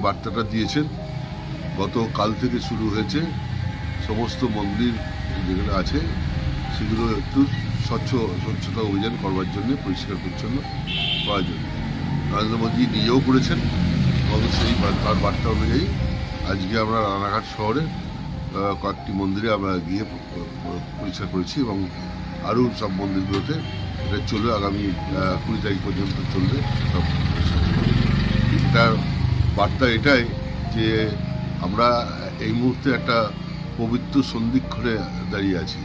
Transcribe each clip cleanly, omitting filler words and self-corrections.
বার্তাটা দিয়েছেন। গতকাল থেকে শুরু হয়েছে সমস্ত মন্দির যেগুলো আছে সেগুলো একটু স্বচ্ছতা অভিযান করবার জন্য, পরিষ্কার পরিচ্ছন্ন করার জন্য নরেন্দ্র মোদী নিজেও করেছেন এবং তার বার্তা অনুযায়ী আজকে আমরা রানাঘাট শহরে কয়েকটি মন্দিরে আমরা গিয়ে পরিষ্কার করেছি এবং আরও সব মন্দিরগুলোতে এটা চলবে, আগামী 20 তারিখ পর্যন্ত চলবে সব। এটার বার্তা এটাই যে আমরা এই মুহূর্তে একটা পবিত্র সন্ধিক্ষণে দাঁড়িয়ে আছি।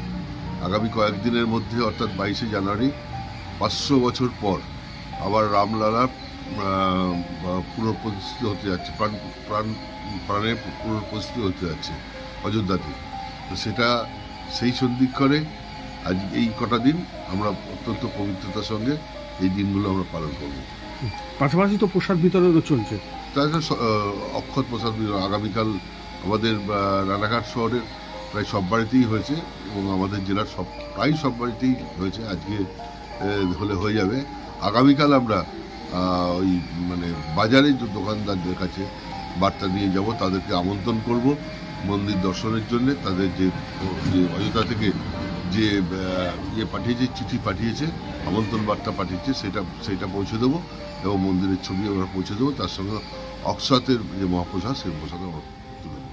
আগামী কয়েকদিনের মধ্যে অর্থাৎ 22শে জানুয়ারি 500 বছর পর আবার রামলালা পুনঃপ্রতিষ্ঠিত হতে যাচ্ছে, প্রাণে পুনঃপ্রতিষ্ঠিত হতে যাচ্ছে অযোধ্যাতে। তো সেই সন্ধিক্ষণে আজ এই কটা দিন আমরা অত্যন্ত পবিত্রতার সঙ্গে এই দিনগুলো আমরা পালন করব। পাশাপাশি তো প্রসাদ বিতরণও চলছে। তাছাড়া অক্ষত প্রসাদ বিতরণ আগামীকাল আমাদের রানাঘাট শহরের প্রায় সব বাড়িতেই হয়েছে এবং আমাদের জেলার প্রায় সব বাড়িতেই হয়েছে। আজকে হয়ে যাবে। আগামীকাল আমরা ওই বাজারে যে দোকানদারদের কাছে বার্তা নিয়ে যাব, তাদেরকে আমন্ত্রণ করব মন্দির দর্শনের জন্য। তাদের যে অযোধ্যা থেকে যে পাঠিয়েছে, চিঠি পাঠিয়েছে, আমন্ত্রণ বার্তা পাঠিয়েছে, সেটা পৌঁছে দেবো এবং মন্দিরের ছবি আমরা পৌঁছে দেবো। তার সঙ্গে অক্ষতের যে মহাপ্রসাদ, সেই প্রসাদ আমরা তুলে দেবো।